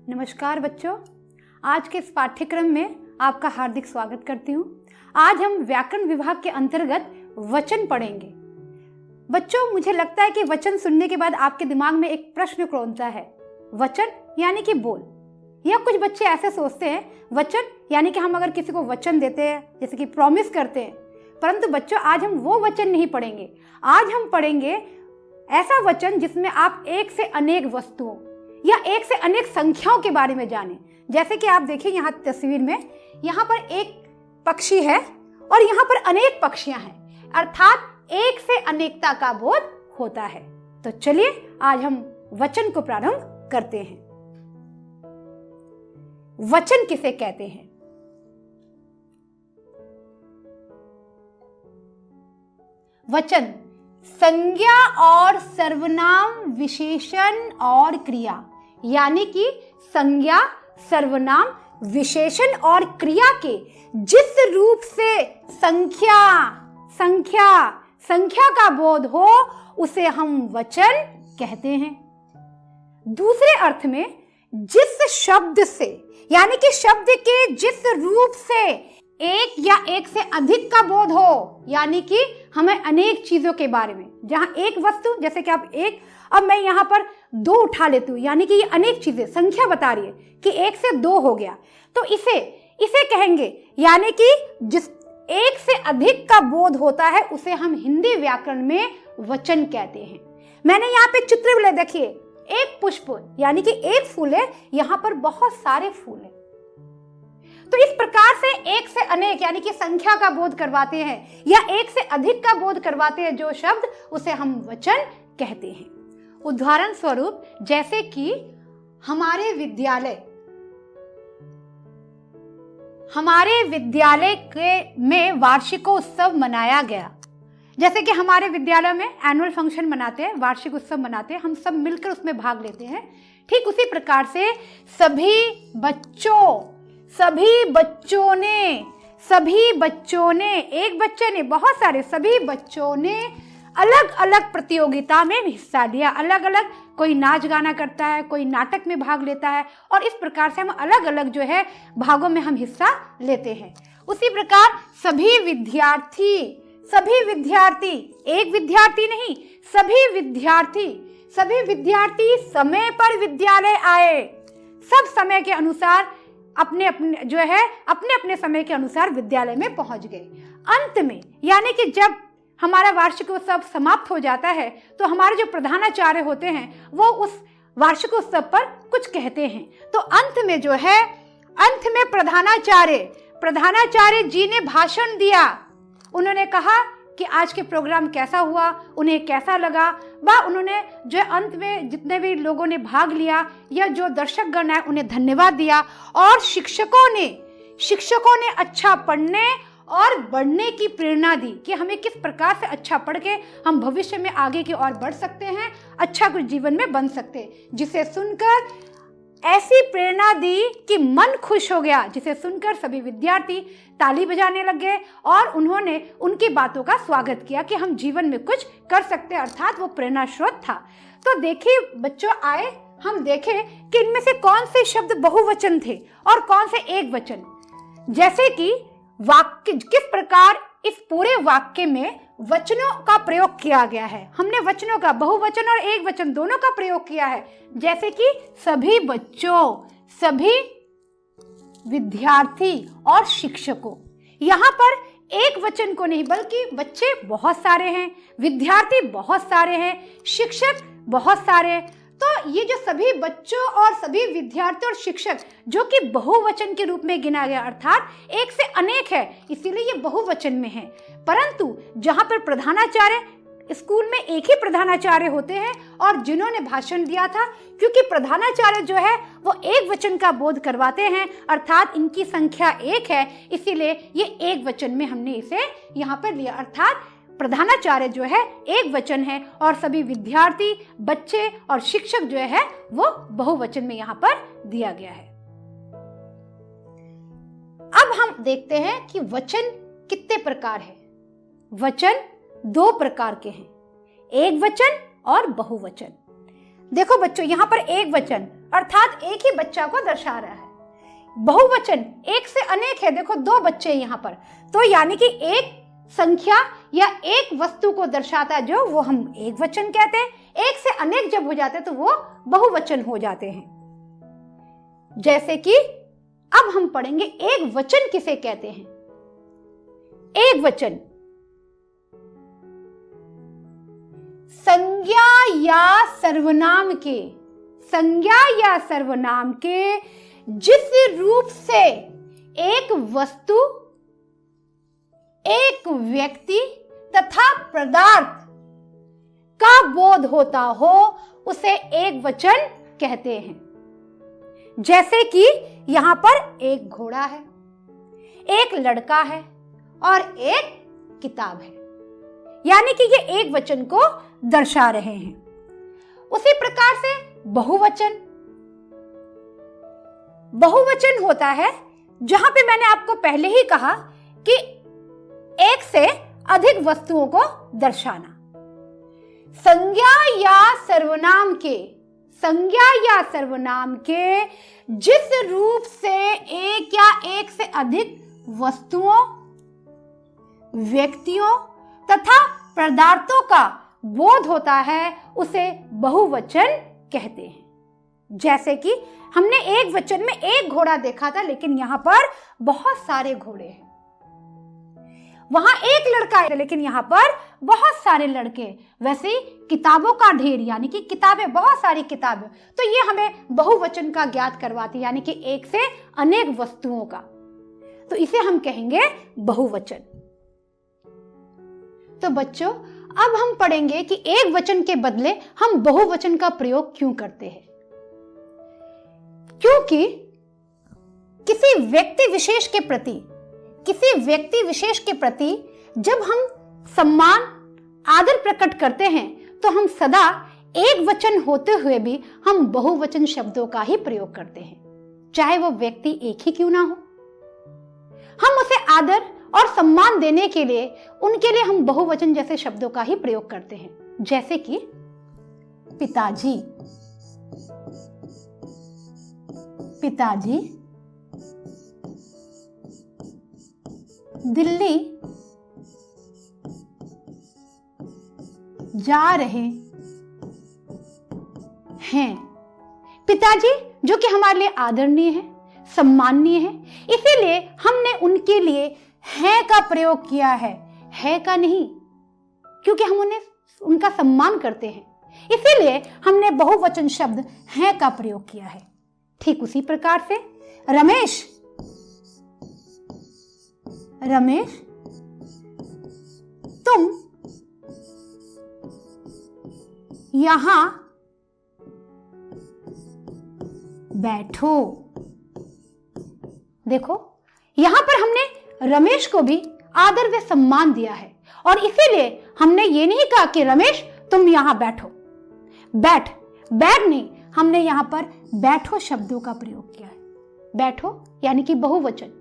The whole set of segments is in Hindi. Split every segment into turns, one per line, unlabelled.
नमस्कार बच्चों, आज के इस पाठ्यक्रम में आपका हार्दिक स्वागत करती हूँ। आज हम व्याकरण विभाग के अंतर्गत वचन पढ़ेंगे। बच्चों, मुझे लगता है कि वचन सुनने के बाद आपके दिमाग में एक प्रश्न क्रोधता है, वचन यानी कि बोल। या कुछ बच्चे ऐसे सोचते हैं वचन यानी कि हम अगर किसी को वचन देते हैं, जैसे कि प्रॉमिस करते हैं। परंतु बच्चों, आज हम वो वचन नहीं पढ़ेंगे। आज हम पढ़ेंगे ऐसा वचन जिसमें आप एक से अनेक वस्तुओं या एक से अनेक संख्याओं के बारे में जानें। जैसे कि आप देखिए यहाँ तस्वीर में, यहाँ पर एक पक्षी है और यहाँ पर अनेक पक्षियां हैं, अर्थात एक से अनेकता का बोध होता है। तो चलिए आज हम वचन को प्रारंभ करते हैं। वचन किसे कहते हैं? वचन संज्ञा और सर्वनाम, विशेषण और क्रिया, यानी कि संज्ञा, सर्वनाम, विशेषण और क्रिया के जिस रूप से संख्या का बोध हो उसे हम वचन कहते हैं। दूसरे अर्थ में जिस शब्द से, यानी कि शब्द के जिस रूप से एक या एक से अधिक का बोध हो, यानी कि हमें अनेक चीजों के बारे में, जहां एक वस्तु, जैसे कि आप एक, अब मैं यहां पर 2 उठा लेती हूं, यानी कि ये अनेक चीजें, संख्या बता रही है कि 1 से 2 हो गया, तो इसे कहेंगे, यानी कि जिस एक से अधिक का बोध होता है उसे हम हिंदी व्याकरण में वचन कहते हैं। मैंने यहाँ पे चित्र भी देखिए, एक पुष्प यानी कि एक फूल है, यहाँ पर बहुत सारे फूल हैं। तो इस प्रकार से एक से अनेक यानी कि संख्या का बोध करवाते हैं या एक से अधिक का बोध करवाते हैं जो शब्द, उसे हम वचन कहते हैं। उदाहरण स्वरूप, जैसे कि हमारे विद्यालय में वार्षिकोत्सव मनाया गया। जैसे कि हमारे विद्यालय में एनुअल फंक्शन मनाते हैं, वार्षिक उत्सव मनाते हैं, हम सब मिलकर उसमें भाग लेते हैं। ठीक उसी प्रकार से सभी बच्चों ने, एक बच्चे ने, बहुत सारे, सभी बच्चों ने अलग अलग प्रतियोगिता में हिस्सा लिया। अलग अलग, कोई नाच गाना करता है, कोई नाटक में भाग लेता है, और इस प्रकार से हम अलग अलग जो है भागों में हम हिस्सा लेते हैं। उसी प्रकार सभी विद्यार्थी, एक विद्यार्थी नहीं, सभी विद्यार्थी समय पर विद्यालय आए। सब समय के अनुसार अपने अपने समय के अनुसार विद्यालय में पहुंच गए। अंत में, यानी कि जब हमारा वार्षिकोत्सव समाप्त हो जाता है, तो हमारे जो प्रधानाचार्य होते हैं वो उस वार्षिकोत्सव पर कुछ कहते हैं। तो अंत में प्रधानाचार्य जी ने भाषण दिया। उन्होंने कहा कि आज के प्रोग्राम कैसा हुआ, उन्हें कैसा लगा, उन्होंने जो अंत में जितने भी लोगों ने भाग लिया या जो दर्शक गण है उन्हें धन्यवाद दिया। और शिक्षकों ने अच्छा पढ़ने और बढ़ने की प्रेरणा दी कि हमें किस प्रकार से अच्छा पढ़ के हम भविष्य में आगे की ओर बढ़ सकते हैं, अच्छा कुछ जीवन में बन सकते हैं। जिसे सुनकर ऐसी प्रेरणा दी कि मन खुश हो गया, जिसे सुनकर सभी विद्यार्थी ताली बजाने लगे और उन्होंने उनकी बातों का स्वागत किया कि हम जीवन में कुछ कर सकते हैं, अर्थात वो प्रेरणा स्रोत था। तो देखिए बच्चों, आए हम देखें कि इनमें से कौन से शब्द बहुवचन थे और कौन से एक वचन। जैसे कि वाक्य, किस प्रकार इस पूरे वाक्य में वचनों का प्रयोग किया गया है। हमने वचनों का, बहुवचन और एक वचन दोनों का प्रयोग किया है। जैसे कि सभी बच्चों, सभी विद्यार्थी और शिक्षकों। यहाँ पर एक वचन को नहीं, बल्कि बच्चे बहुत सारे हैं, विद्यार्थी बहुत सारे हैं, शिक्षक बहुत सारे हैं। तो ये जो सभी बच्चों और सभी विद्यार्थी और शिक्षक, जो कि बहुवचन के रूप में गिना गया, अर्थात एक से अनेक है, इसीलिए ये बहुवचन में है। परंतु जहां पर प्रधानाचार्य, स्कूल में एक ही प्रधानाचार्य होते हैं और जिन्होंने भाषण दिया था, क्योंकि प्रधानाचार्य जो है वो एक वचन का बोध करवाते हैं, अर्थात इनकी संख्या 1 है, इसीलिए ये एक वचन में हमने इसे यहाँ पर लिया। अर्थात प्रधानाचार्य जो है एक वचन है और सभी विद्यार्थी, बच्चे और शिक्षक जो है वो बहुवचन में यहाँ पर दिया गया है। अब हम देखते हैं कि वचन कितने प्रकार है। वचन 2 प्रकार के हैं, एक वचन और बहुवचन। देखो बच्चों, यहाँ पर एक वचन अर्थात एक ही बच्चा को दर्शा रहा है। बहुवचन एक से अनेक है, देखो 2 बच्चे यहाँ पर, तो यानी कि एक संख्या या एक वस्तु को दर्शाता है जो वो हम एक वचन कहते हैं। एक से अनेक जब हो जाते हैं तो वो बहुवचन हो जाते हैं। जैसे कि अब हम पढ़ेंगे एक वचन किसे कहते हैं। एक वचन संज्ञा या सर्वनाम के, संज्ञा या सर्वनाम के जिस रूप से एक वस्तु, एक व्यक्ति तथा पदार्थ का बोध होता हो उसे एक वचन कहते हैं। जैसे कि यहां पर एक घोड़ा है, एक लड़का है और एक किताब है, यानी कि ये एक वचन को दर्शा रहे हैं। उसी प्रकार से बहुवचन, बहुवचन होता है जहां पे मैंने आपको पहले ही कहा कि एक से अधिक वस्तुओं को दर्शाना। संज्ञा या सर्वनाम के, संज्ञा या सर्वनाम के जिस रूप से एक या एक से अधिक वस्तुओं, व्यक्तियों तथा पदार्थों का बोध होता है उसे बहुवचन कहते हैं। जैसे कि हमने एक वचन में एक घोड़ा देखा था, लेकिन यहां पर बहुत सारे घोड़े हैं। वहां एक लड़का है लेकिन यहां पर बहुत सारे लड़के। वैसे ही किताबों का ढेर, यानी कि किताबें, बहुत सारी किताबें, तो ये हमें बहुवचन का ज्ञात करवाती है, यानी कि एक से अनेक वस्तुओं का, तो इसे हम कहेंगे बहुवचन। तो बच्चों अब हम पढ़ेंगे कि एक वचन के बदले हम बहुवचन का प्रयोग क्यों करते हैं। क्योंकि किसी व्यक्ति विशेष के प्रति, किसी व्यक्ति विशेष के प्रति जब हम सम्मान, आदर प्रकट करते हैं तो हम सदा एक वचन होते हुए भी हम बहुवचन शब्दों का ही प्रयोग करते हैं, चाहे वो व्यक्ति एक ही क्यों ना हो। हम उसे आदर और सम्मान देने के लिए, उनके लिए हम बहुवचन जैसे शब्दों का ही प्रयोग करते हैं। जैसे कि पिताजी, पिताजी दिल्ली जा रहे हैं। पिताजी जो कि हमारे लिए आदरणीय है, सम्माननीय है, इसीलिए हमने उनके लिए है का प्रयोग किया है का नहीं, क्योंकि हम उन्हें, उनका सम्मान करते हैं, इसीलिए हमने बहुवचन शब्द है का प्रयोग किया है। ठीक उसी प्रकार से रमेश, रमेश तुम यहां बैठो। देखो यहां पर हमने रमेश को भी आदर व सम्मान दिया है, और इसीलिए हमने ये नहीं कहा कि रमेश तुम यहां बैठो, बैठ नहीं, हमने यहां पर बैठो शब्दों का प्रयोग किया है। बैठो यानी कि बहुवचन।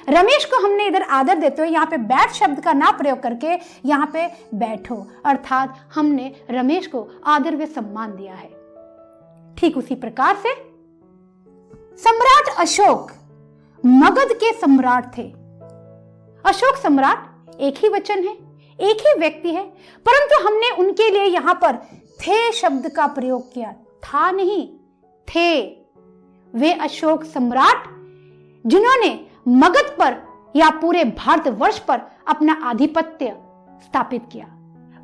रमेश को हमने इधर आदर देते हुए यहाँ पे बैठ शब्द का ना प्रयोग करके यहाँ पे बैठो, अर्थात हमने रमेश को आदर व सम्मान दिया है। ठीक उसी प्रकार से सम्राट अशोक मगध के सम्राट थे। अशोक सम्राट एक ही वचन है, एक ही व्यक्ति है, परंतु हमने उनके लिए यहाँ पर थे शब्द का प्रयोग किया, था नहीं, थे। वे अशोक सम्राट जिन्होंने मगध पर या पूरे भारतवर्ष पर अपना आधिपत्य स्थापित किया।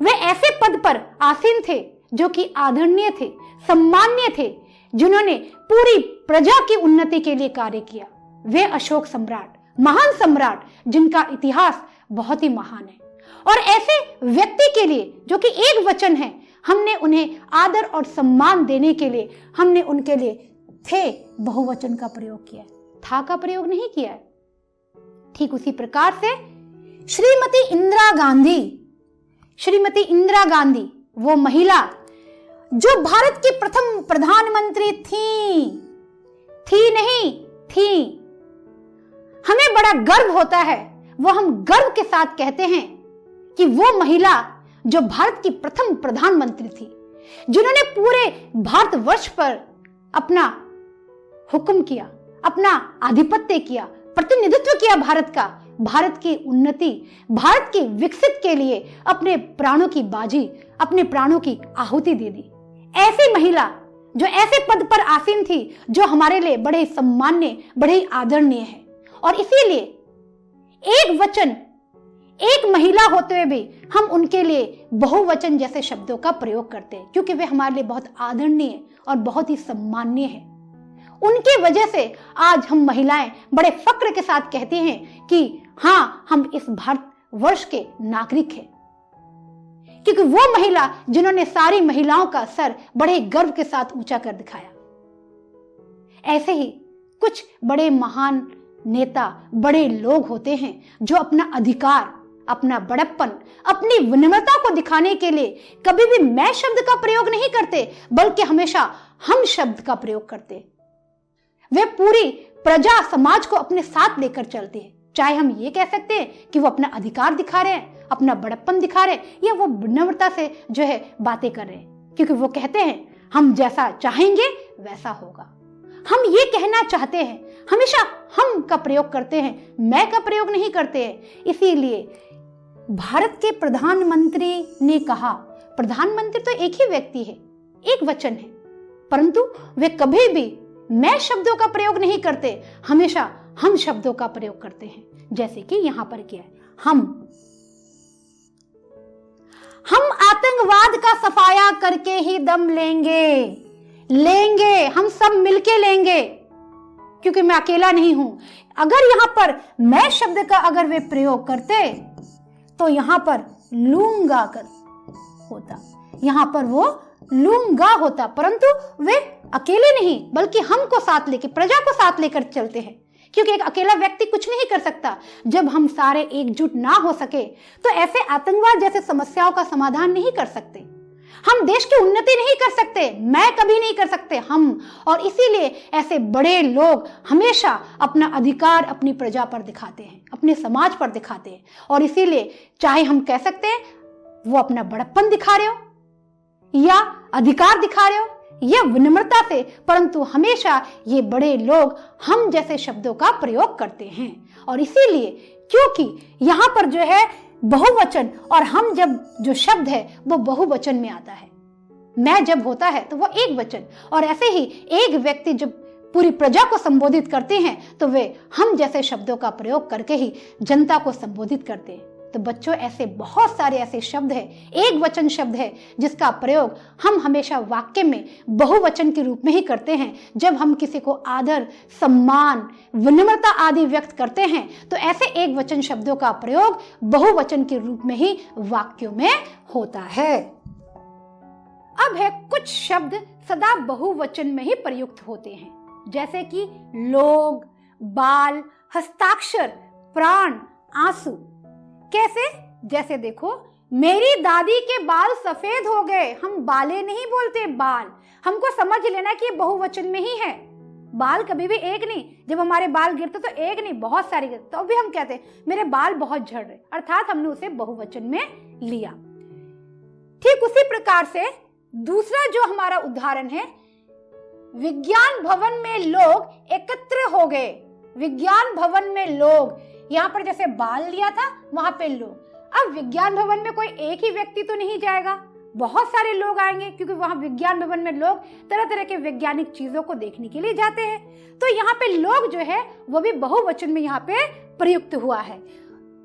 वे ऐसे पद पर आसीन थे जो कि आदरणीय थे, सम्माननीय थे, जिन्होंने पूरी प्रजा की उन्नति के लिए कार्य किया। वे अशोक सम्राट, महान सम्राट, जिनका इतिहास बहुत ही महान है। और ऐसे व्यक्ति के लिए जो कि एक वचन है, हमने उन्हें आदर और सम्मान देने के लिए हमने उनके लिए थे बहुवचन का प्रयोग किया है, था का प्रयोग नहीं किया है। ठीक उसी प्रकार से श्रीमती इंदिरा गांधी, श्रीमती इंदिरा गांधी वो महिला जो भारत की प्रथम प्रधानमंत्री थी नहीं थी। हमें बड़ा गर्व होता है, वो हम गर्व के साथ कहते हैं कि वो महिला जो भारत की प्रथम प्रधानमंत्री थी, जिन्होंने पूरे भारतवर्ष पर अपना हुक्म किया, अपना आधिपत्य किया, प्रतिनिधित्व किया भारत का, भारत की उन्नति, भारत की विकसित के लिए अपने प्राणों की बाजी, अपने प्राणों की आहुति दे दी। ऐसी महिला जो ऐसे पद पर आसीन थी, जो हमारे लिए बड़े सम्मान्य, बड़े आदरणीय है। और इसीलिए एक वचन, एक महिला होते हुए भी हम उनके लिए बहुवचन जैसे शब्दों का प्रयोग करते हैं, क्योंकि वे हमारे लिए बहुत आदरणीय और बहुत ही सम्माननीय है। उनकी वजह से आज हम महिलाएं बड़े फक्र के साथ कहते हैं कि हाँ, हम इस भारत वर्ष के नागरिक हैं, क्योंकि वो महिला जिन्होंने सारी महिलाओं का सर बड़े गर्व के साथ ऊंचा कर दिखाया। ऐसे ही कुछ बड़े महान नेता, बड़े लोग होते हैं जो अपना अधिकार, अपना बड़प्पन, अपनी विनम्रता को दिखाने के लिए कभी भी मैं शब्द का प्रयोग नहीं करते, बल्कि हमेशा हम शब्द का प्रयोग करते। वे पूरी प्रजा समाज को अपने साथ लेकर चलते हैं। चाहे हम ये कह सकते हैं कि वो अपना अधिकार दिखा रहे हैं, अपना बड़प्पन दिखा रहे हैं, या वो विनम्रता से जो है बातें कर रहे हैं, क्योंकि वो कहते हैं हम जैसा चाहेंगे वैसा होगा। हम ये कहना चाहते हैं, हमेशा हम का प्रयोग करते हैं, मैं का प्रयोग नहीं करते हैं। इसीलिए भारत के प्रधानमंत्री ने कहा, प्रधानमंत्री तो एक ही व्यक्ति है, एक वचन है, परंतु वे कभी भी मैं शब्दों का प्रयोग नहीं करते, हमेशा हम शब्दों का प्रयोग करते हैं। जैसे कि यहां पर क्या है, हम आतंकवाद का सफाया करके ही दम लेंगे, हम सब मिलके लेंगे, क्योंकि मैं अकेला नहीं हूं। अगर यहां पर मैं शब्द का अगर वे प्रयोग करते तो यहां पर लूंगा कर होता, यहां पर वो लूंगा होता, परंतु वे अकेले नहीं बल्कि हमको साथ लेके, प्रजा को साथ लेकर चलते हैं, क्योंकि एक अकेला व्यक्ति कुछ नहीं कर सकता। जब हम सारे एकजुट ना हो सके तो ऐसे आतंकवाद जैसे समस्याओं का समाधान नहीं कर सकते, हम देश की उन्नति नहीं कर सकते, मैं कभी नहीं कर सकते हम। और इसीलिए ऐसे बड़े लोग हमेशा अपना अधिकार अपनी प्रजा पर दिखाते हैं, अपने समाज पर दिखाते हैं। और इसीलिए चाहे हम कह सकते हैं वो अपना बड़प्पन दिखा रहे हो या अधिकार दिखा रहे हो या विनम्रता से, परंतु हमेशा ये बड़े लोग हम जैसे शब्दों का प्रयोग करते हैं। और इसीलिए क्योंकि यहाँ पर जो है बहुवचन, और हम जब जो शब्द है वो बहुवचन में आता है, मैं जब होता है तो वो एक वचन, और ऐसे ही एक व्यक्ति जब पूरी प्रजा को संबोधित करते हैं तो वे हम जैसे शब्दों का प्रयोग करके ही जनता को संबोधित करते हैं। तो बच्चों, ऐसे बहुत सारे ऐसे शब्द हैं, एक वचन शब्द है जिसका प्रयोग हम हमेशा वाक्य में बहुवचन के रूप में ही करते हैं। जब हम किसी को आदर, सम्मान, विनम्रता आदि व्यक्त करते हैं तो ऐसे एक वचन शब्दों का प्रयोग बहुवचन के रूप में ही वाक्यों में होता है। अब है कुछ शब्द सदा बहुवचन में ही प्रयुक्त होते हैं, जैसे कि लोग, बाल, हस्ताक्षर, प्राण, आंसू। कैसे? जैसे देखो, मेरी दादी के बाल सफेद हो गए, हम बाले नहीं बोलते, बाल। हमको समझ लेना कि ये बहुवचन में ही है, बाल कभी भी एक नहीं। जब हमारे बाल गिरते तो एक नहीं, बहुत सारे गिरते, तो भी हम कहते हैं मेरे बाल बहुत झड़ रहे, अर्थात हमने उसे बहुवचन में लिया। ठीक उसी प्रकार से दूसरा जो हमारा उदाहरण है, विज्ञान भवन में लोग एकत्र हो गए। विज्ञान भवन में लोग, यहाँ पर जैसे बाल लिया था वहां पे लोग। अब विज्ञान भवन में कोई एक ही व्यक्ति तो नहीं जाएगा, बहुत सारे लोग आएंगे, क्योंकि वहां विज्ञान भवन में लोग तरह तरह के वैज्ञानिक चीजों को देखने के लिए जाते हैं। तो यहाँ पे लोग जो है वो भी बहुवचन में यहाँ पे प्रयुक्त हुआ है।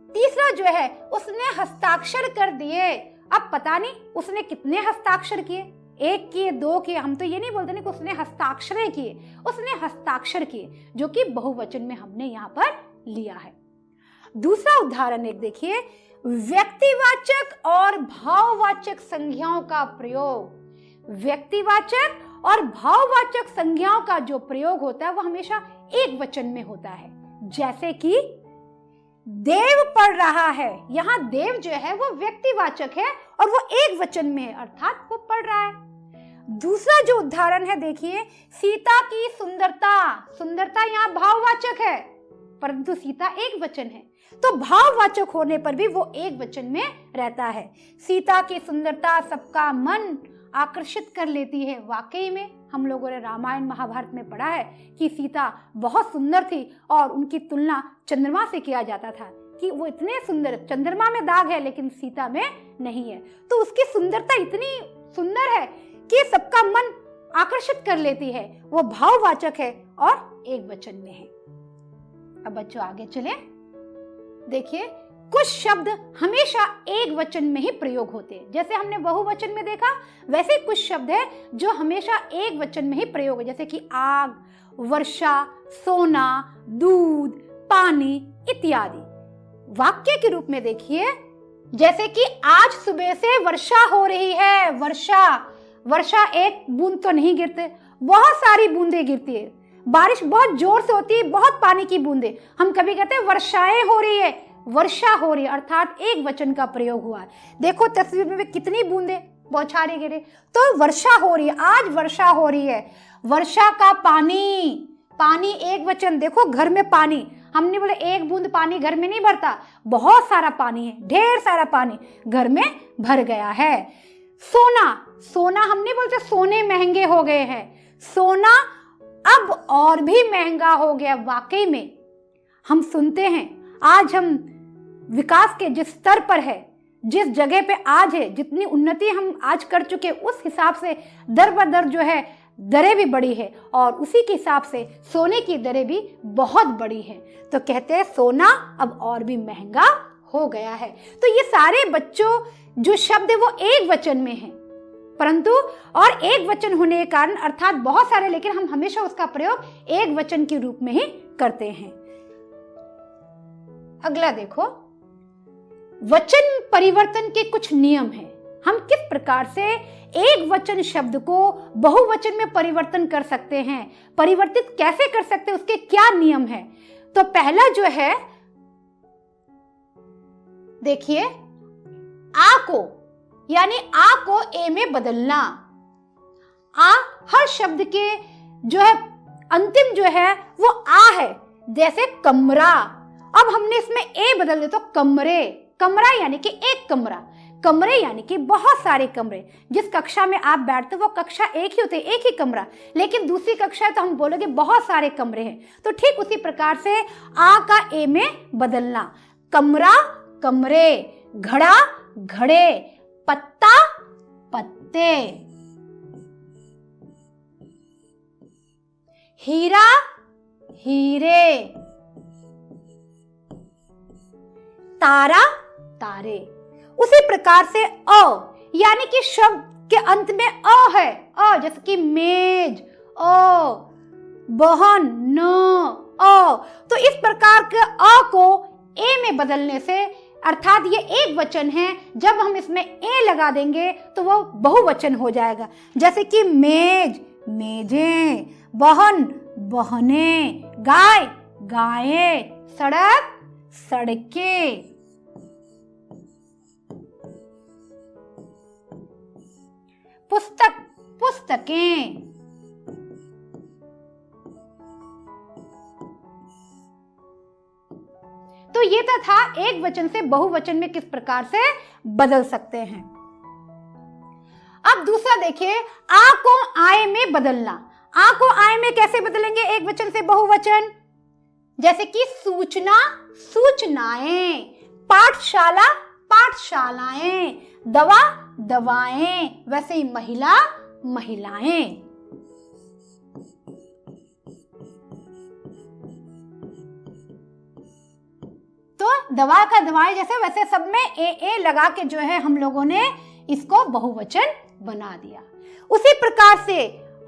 तीसरा जो है, उसने हस्ताक्षर कर दिए। अब पता नहीं उसने कितने हस्ताक्षर किए, एक किए, दो किए, हम तो ये नहीं बोलते नहीं कि उसने हस्ताक्षर किए, उसने हस्ताक्षर किए, जो कि बहुवचन में हमने यहाँ पर लिया है। दूसरा उदाहरण एक देखिए, व्यक्तिवाचक और भाववाचक संज्ञाओं का प्रयोग। व्यक्तिवाचक और भाववाचक संज्ञाओं का जो प्रयोग होता है वो हमेशा एक वचन में होता है। जैसे कि देव पढ़ रहा है, यहाँ देव जो है वो व्यक्तिवाचक है और वो एक वचन में है, अर्थात वो पढ़ रहा है। दूसरा जो उदाहरण है देखिए, सीता की सुंदरता। सुंदरता यहाँ भाववाचक है, परंतु सीता एक वचन है, तो भाववाचक होने पर भी वो एक वचन में रहता है। सीता की सुंदरता सबका मन आकर्षित कर लेती है। वाकई में हम लोगों ने रामायण महाभारत में पढ़ा है कि सीता बहुत सुंदर थी और उनकी तुलना चंद्रमा से किया जाता था कि वो इतने सुंदर, चंद्रमा में दाग है लेकिन सीता में नहीं है। तो उसकी सुंदरता इतनी सुंदर है कि सबका मन आकर्षित कर लेती है। वो भाववाचक है और एक वचन में है। अब बच्चों आगे चले। देखिए, कुछ शब्द हमेशा एक वचन में ही प्रयोग होते हैं। जैसे हमने बहुवचन में देखा, वैसे कुछ शब्द है जो हमेशा एक वचन में ही प्रयोग है, जैसे कि आग, वर्षा, सोना, दूध, पानी इत्यादि। वाक्य के रूप में देखिए, जैसे कि आज सुबह से वर्षा हो रही है। वर्षा एक बूंद तो नहीं गिरते, बहुत सारी बूंदें गिरती है। बारिश बहुत जोर से होती है, बहुत पानी की बूंदें। हम कभी कहते हैं वर्षाएं हो रही है, वर्षा हो रही है, अर्थात एक वचन का प्रयोग हुआ है। देखो तस्वीर में कितनी बूंदें बौछारें गिरे, तो वर्षा हो रही है, आज वर्षा हो रही है। वर्षा का पानी, पानी एक वचन। देखो घर में पानी, हमने बोले एक बूंद पानी घर में नहीं भरता, बहुत सारा पानी है, ढेर सारा पानी घर में भर गया है। सोना हमने बोलते सोने महंगे हो गए हैं, सोना अब और भी महंगा हो गया। वाकई में हम सुनते हैं, आज हम विकास के जिस स्तर पर है, जिस जगह पे आज है, जितनी उन्नति हम आज कर चुके, उस हिसाब से दर ब दर जो है दरें भी बढ़ी है और उसी के हिसाब से सोने की दरें भी बहुत बड़ी है। तो कहते हैं सोना अब और भी महंगा हो गया है। तो ये सारे बच्चों जो शब्द है वो एक वचन में है, परंतु और एक वचन होने के कारण अर्थात बहुत सारे, लेकिन हम हमेशा उसका प्रयोग एक वचन के रूप में ही करते हैं। अगला देखो, वचन परिवर्तन के कुछ नियम हैं। हम किस प्रकार से एक वचन शब्द को बहुवचन में परिवर्तन कर सकते हैं, परिवर्तित कैसे कर सकते हैं, उसके क्या नियम है। तो पहला जो है, देखिए, आ को यानी आ को ए में बदलना। आ हर शब्द के जो है अंतिम जो है वो आ है, जैसे कमरा। अब हमने इसमें ए बदल दिया तो कमरे। कमरा यानी कि एक कमरा, कमरे यानी कि बहुत सारे कमरे। जिस कक्षा में आप बैठते वो कक्षा एक ही होती है, एक ही कमरा, लेकिन दूसरी कक्षा है तो हम बोलोगे बहुत सारे कमरे हैं। तो ठीक उसी प्रकार से आ का ए में बदलना। कमरा कमरे, घड़ा घड़े, पत्ता पत्ते, हीरा हीरे, तारा तारे। उसी प्रकार से अ यानी कि शब्द के अंत में अ है, अ जैसे कि मेज, अ बहन, न अ। तो इस प्रकार के अ को ए में बदलने से अर्थात ये एक वचन है, जब हम इसमें ए लगा देंगे तो वो बहुवचन हो जाएगा। जैसे कि मेज मेजें, बहन बहनें, गाय गायें, सड़क सड़कें। पुस्तक पुस्तकें। तो ये तो था एक वचन से बहुवचन में किस प्रकार से बदल सकते हैं। अब दूसरा देखिए, आ को आए में बदलना। आ को आए में कैसे बदलेंगे एक वचन से बहुवचन? जैसे कि सूचना सूचनाएं, पाठशाला पाठशालाएं, दवा दवाएं, वैसे ही महिला महिलाएं। तो दवा का दवाएं जैसे, वैसे सब में ए लगा के जो है हम लोगों ने इसको बहुवचन बना दिया। उसी प्रकार से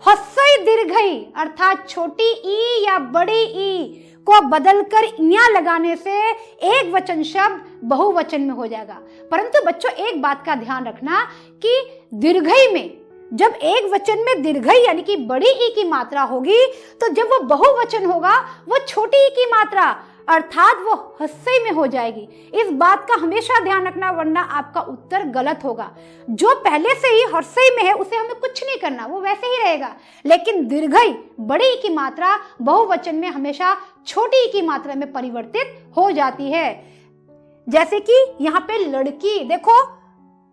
हस्सई दीर्घई अर्थात छोटी ई या बड़ी ई को बदलकर इया लगाने से एक वचन शब्द बहुवचन में हो जाएगा। परंतु बच्चों एक बात का ध्यान रखना कि दीर्घई में, जब एक वचन में दीर्घई यानी कि बड़ी ई की मात्रा होगी, तो जब वो बहुवचन होगा वो छोटी ई की मात्रा अर्थात वो हस्सई में हो जाएगी। इस बात का हमेशा ध्यान रखना, वरना आपका उत्तर गलत होगा। जो पहले से ही हस्सई में है उसे हमें कुछ नहीं करना, वो वैसे ही रहेगा। लेकिन दीर्घई बड़ी की मात्रा बहुवचन में हमेशा छोटी की मात्रा में परिवर्तित हो जाती है। जैसे कि यहाँ पे लड़की, देखो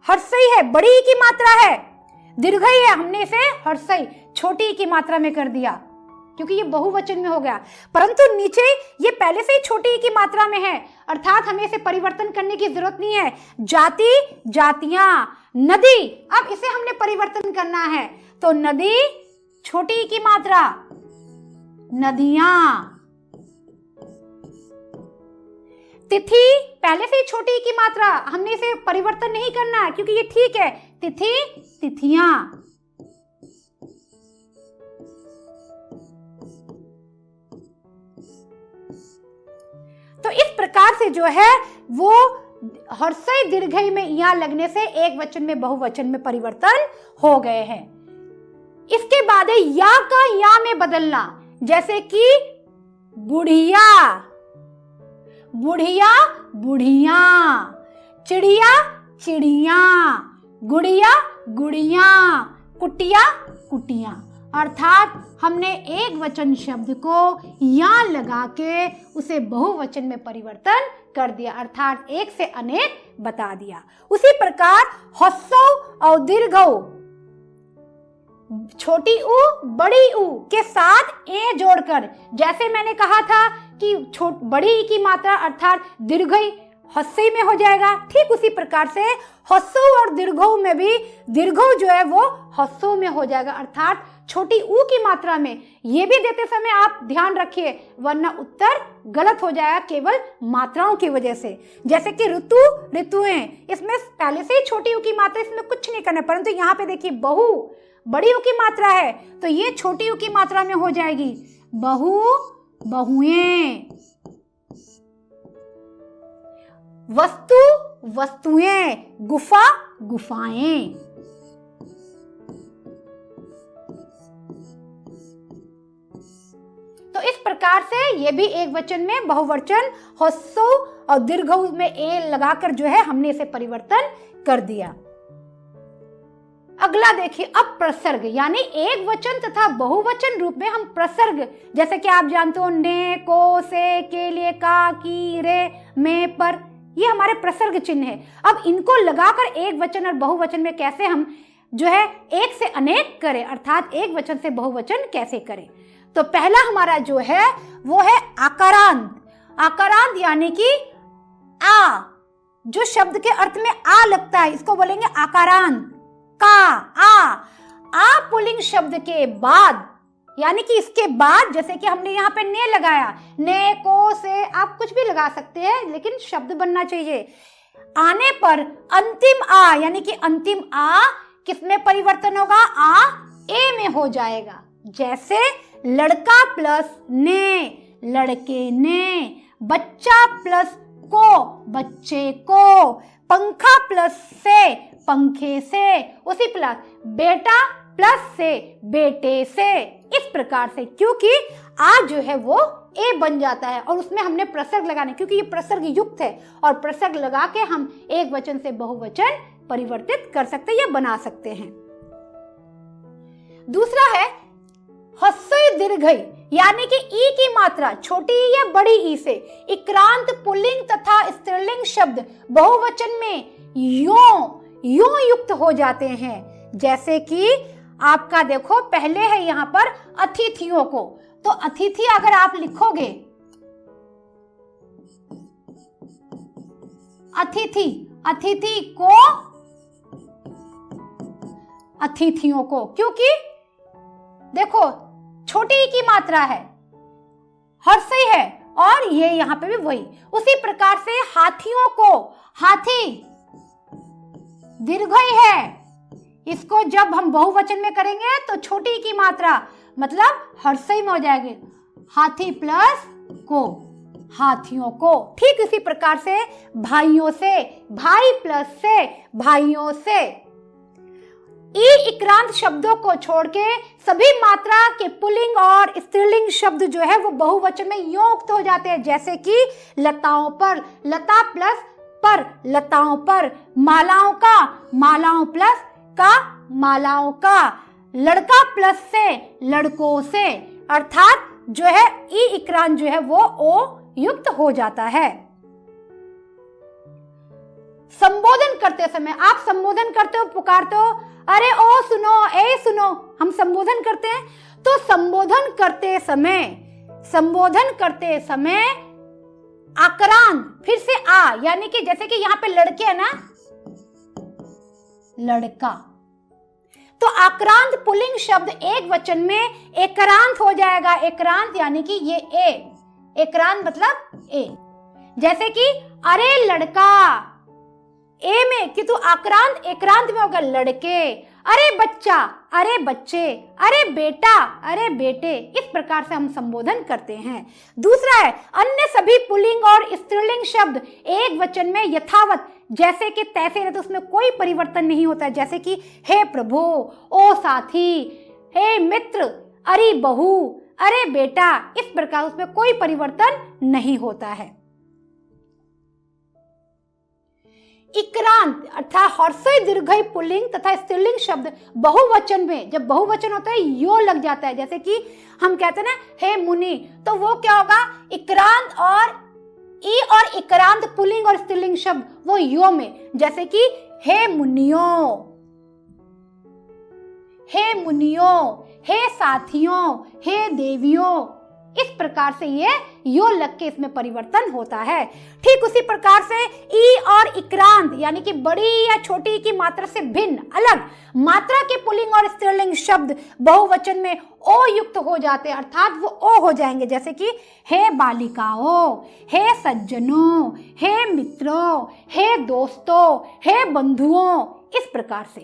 हस्सई है, बड़ी की मात्रा है, दीर्घई है, हमने इसे हस्सई छोटी की मात्रा में कर दिया क्योंकि ये बहुवचन में हो गया, परंतु नीचे ये पहले से ही छोटी की मात्रा में है, अर्थात हमें इसे परिवर्तन करने की जरूरत नहीं है। जाति, जातियां, नदी, अब इसे हमने परिवर्तन करना है, तो नदी छोटी की मात्रा, नदियां। तिथि पहले से ही छोटी की मात्रा, हमने इसे परिवर्तन नहीं करना है क्योंकि ये ठीक है। तिथि, तिथियां। तो इस प्रकार से जो है वो हर्षय दीर्घई में या लगने से एक वचन में बहुवचन में परिवर्तन हो गए हैं। इसके बाद है या का या में बदलना, जैसे कि बुढ़िया, बुढ़िया, बुढ़िया, चिड़िया, चिड़िया, गुड़िया, गुड़िया, कुटिया, कुटिया। अर्थात हमने एक वचन शब्द को या लगा के उसे बहुवचन में परिवर्तन कर दिया, अर्थात एक से अनेक बता दिया। उसी प्रकार ह्रस्व और दीर्घऊ, छोटी ऊ बड़ी ऊ के साथ ए जोड़कर, जैसे मैंने कहा था कि बड़ी की मात्रा अर्थात दीर्घई ह्रस्व में हो जाएगा, ठीक उसी प्रकार से ह्रस्व और दीर्घऊ में भी दीर्घऊ जो है वो ह्रस्व में हो जाएगा, अर्थात छोटी ऊ की मात्रा में। ये भी देते समय आप ध्यान रखिए, वरना उत्तर गलत हो जाएगा केवल मात्राओं की वजह से। जैसे कि ऋतु, ऋतुएं, इसमें पहले से ही छोटी ऊ की मात्रा, इसमें कुछ नहीं करना, परंतु यहाँ पे देखिए बहु बड़ी ऊ की मात्रा है तो ये छोटी ऊ की मात्रा में हो जाएगी, बहु, बहुएं। वस्तु, वस्तुएं, गुफा, गुफाएं। तो इस प्रकार से ये भी एक वचन में बहुवचन ह्रस्व और दीर्घऊ में ए लगाकर जो है हमने इसे परिवर्तन कर दिया। अगला देखिए, अब प्रसर्ग, यानी एक वचन तथा बहुवचन रूप में हम प्रसर्ग, जैसे कि आप जानते हो ने, को, से, के लिए, का, की, रे, में, पर, ये हमारे प्रसर्ग चिन्ह है। अब इनको लगाकर एक वचन और बहुवचन में कैसे हम जो है एक से अनेक करें, अर्थात एक वचन से बहुवचन कैसे करें। तो पहला हमारा जो है वो है आकारांत। आकारांत यानी कि आ, जो शब्द के अर्थ में आ लगता है, इसको बोलेंगे आकारांत। का, आ पुल्लिंग शब्द के बाद, यानी कि इसके बाद, जैसे कि हमने यहाँ पे ने लगाया, ने, को, से, आप कुछ भी लगा सकते हैं लेकिन शब्द बनना चाहिए। आने पर अंतिम आ, यानी कि अंतिम आ किसमें परिवर्तन होगा, आ ए में हो जाएगा। जैसे लड़का प्लस ने, लड़के ने, बच्चा प्लस को, बच्चे को, पंखा प्लस से, पंखे से, उसी प्लस बेटा प्लस से, बेटे से। इस प्रकार से, क्योंकि आ जो है वो ए बन जाता है और उसमें हमने प्रसर्ग लगाना, क्योंकि ये प्रसर्ग युक्त है और प्रसर्ग लगा के हम एक वचन से बहुवचन परिवर्तित कर सकते हैं या बना सकते हैं। दूसरा है ह्रस्व दीर्घई, यानी कि ई की मात्रा छोटी या बड़ी ई से इक्रांत पुल्लिंग तथा स्त्रीलिंग शब्द बहुवचन में यों युक्त हो जाते हैं। जैसे कि आपका देखो पहले है यहाँ पर अतिथियों को, तो अतिथि अगर आप लिखोगे अतिथि, अतिथि को, अतिथियों को, क्योंकि देखो छोटी की मात्रा है, ह्रस्व है और ये यहाँ पे भी वही। उसी प्रकार से हाथियों को, हाथी दीर्घई है, इसको जब हम बहुवचन में करेंगे तो छोटी की मात्रा मतलब ह्रस्व में हो जाएगी, हाथी प्लस को, हाथियों को। ठीक इसी प्रकार से भाइयों से, भाई प्लस से, भाइयों से। ई इक्रांत शब्दों को छोड़ के सभी मात्रा के पुल्लिंग और स्त्रीलिंग शब्द जो है वो बहुवचन में युक्त हो जाते हैं। जैसे कि लताओं पर, लता प्लस पर, लताओं पर, मालाओं का, मालाओं प्लस का, मालाओं का, लड़का प्लस से, लड़कों से। अर्थात जो है ई इक्रांत जो है वो ओ युक्त हो जाता है। संबोधन करते समय, आप संबोधन करते हो, पुकारते हो, अरे ओ सुनो, ए सुनो, हम संबोधन करते हैं। तो संबोधन करते समय आक्रांत, फिर से आ, यानी कि जैसे कि यहां पे लड़के है ना, लड़का, तो आक्रांत पुल्लिंग शब्द एक वचन में एकारांत हो जाएगा। एकारांत यानी कि ये ए, एकारांत मतलब ए, जैसे कि अरे लड़का, ए में कि तू आक्रांत एकारांत में होगा लड़के, अरे बच्चा, अरे बच्चे, अरे बेटा, अरे बेटे, इस प्रकार से हम संबोधन करते हैं। दूसरा है अन्य सभी पुल्लिंग और स्त्रीलिंग शब्द एक वचन में यथावत, जैसे कि तैसे रहते, उसमें कोई परिवर्तन नहीं होता है। जैसे कि हे प्रभु, ओ साथी, हे मित्र, अरे बहू, अरे बेटा, इस प्रकार उसमें कोई परिवर्तन नहीं होता है। इक्रांत अर्थात हर्षय दीर्घई पुल्लिंग तथा स्त्रीलिंग शब्द बहुवचन में, जब बहुवचन होता है यो लग जाता है, जैसे कि हम कहते हैं ना हे मुनि, तो वो क्या होगा, इक्रांत और ई और इक्रांत पुल्लिंग और स्त्रीलिंग शब्द वो यो में, जैसे कि हे मुनियों, हे मुनियों, हे साथियों, हे देवियों, इस प्रकार से ये यो लग के इसमें परिवर्तन होता है। ठीक उसी प्रकार से ई और इक्रांत यानी कि बड़ी या छोटी की मात्रा से भिन्न अलग मात्रा के पुल्लिंग और स्त्रीलिंग शब्द बहुवचन में ओ युक्त हो जाते हैं, अर्थात वो ओ हो जाएंगे, जैसे कि हे बालिकाओं, हे सज्जनों, हे मित्रों, हे दोस्तों, हे बंधुओं, इस प्रकार से।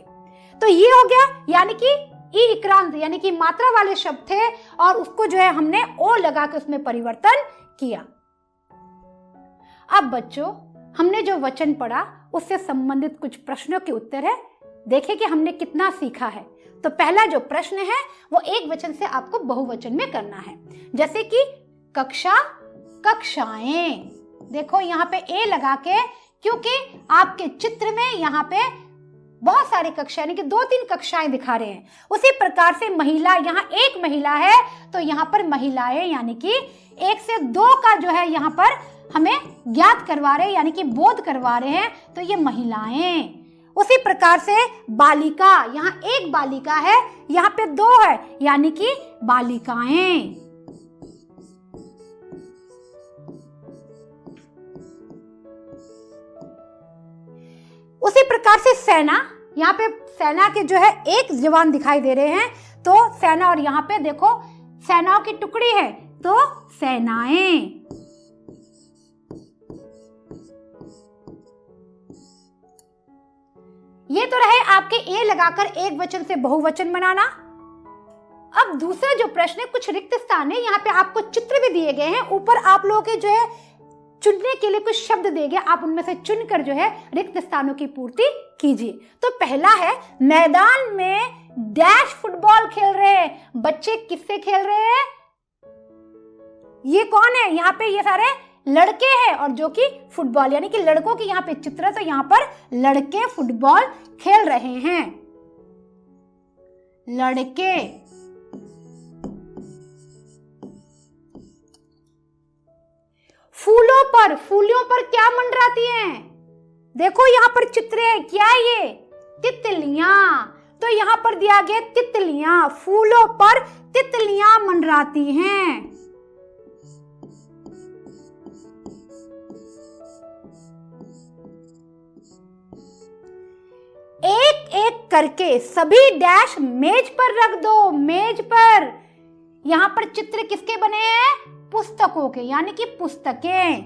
तो ये हो गया, यानी कि ई इक्रांत यानी कि मात्रा वाले शब्द थे और उसको जो है हमने ओ लगा के उसमें परिवर्तन किया। अब बच्चों, हमने जो वचन पढ़ा उससे संबंधित कुछ प्रश्नों के उत्तर है। देखें कि हमने कितना सीखा है। तो पहला जो प्रश्न है वो एक वचन से आपको बहुवचन में करना है, जैसे कि कक्षा, कक्षाएं। देखो यहाँ पे ए लगा के, क्योंकि आपके चित्र में यहाँ पे बहुत सारी कक्षाएं यानी कि 2-3 कक्षाएं दिखा रहे हैं। उसी प्रकार से महिला, यहाँ एक महिला है तो यहाँ पर महिलाएं यानी कि 1 से 2 का जो है यहाँ पर हमें ज्ञात करवा रहे हैं, यानी कि बोध करवा रहे हैं, तो ये महिलाएं। उसी प्रकार से बालिका, यहाँ एक बालिका है, यहाँ पे 2 है, यानी कि बालिकाएं। उसी प्रकार से सेना, यहाँ पे सेना के जो है एक जवान दिखाई दे रहे हैं, तो सेना, और यहाँ पे देखो सेनाओं की टुकड़ी है तो सेनाएं। ये तो रहे आपके ए लगाकर एक वचन से बहुवचन बनाना। अब दूसरा जो प्रश्न है, कुछ रिक्त स्थान है, यहाँ पे आपको चित्र भी दिए गए हैं, ऊपर आप लोगों के जो है चुनने के लिए कुछ शब्द देंगे, आप उनमें से चुनकर जो है रिक्त स्थानों की पूर्ति कीजिए। तो पहला है मैदान में डैश फुटबॉल खेल रहे हैं। बच्चे किससे खेल रहे हैं? ये कौन है? यहाँ पे ये सारे लड़के हैं, और जो कि फुटबॉल यानी कि लड़कों की यहाँ पे चित्र है, तो यहाँ पर लड़के फुटबॉल खेल रहे हैं। लड़के फूलों पर क्या मंडराती हैं? देखो यहाँ पर चित्र है, क्या है ये? तितलियां। तो यहाँ पर दिया गया तितलियां, फूलों पर तितलियां मंडराती हैं। एक एक करके सभी डैश मेज पर रख दो। मेज पर, यहाँ पर चित्र किसके बने हैं? पुस्तकों के, यानी कि पुस्तकें।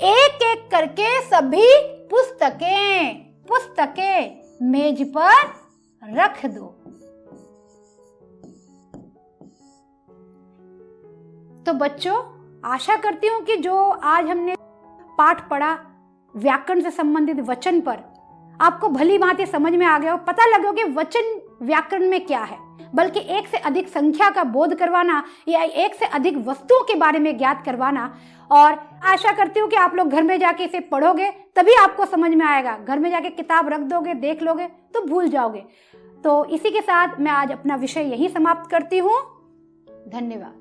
एक एक करके सभी पुस्तकें मेज पर रख दो। तो बच्चों, आशा करती हूं कि जो आज हमने पाठ पढ़ा व्याकरण से संबंधित वचन पर, आपको भली भांति समझ में आ गया हो, पता लगे हो कि वचन व्याकरण में क्या है। बल्कि एक से अधिक संख्या का बोध करवाना या एक से अधिक वस्तुओं के बारे में ज्ञात करवाना। और आशा करती हूँ कि आप लोग घर में जाके इसे पढ़ोगे, तभी आपको समझ में आएगा। घर में जाके किताब रख दोगे, देख लोगे तो भूल जाओगे। तो इसी के साथ मैं आज अपना विषय यहीं समाप्त करती हूँ। धन्यवाद।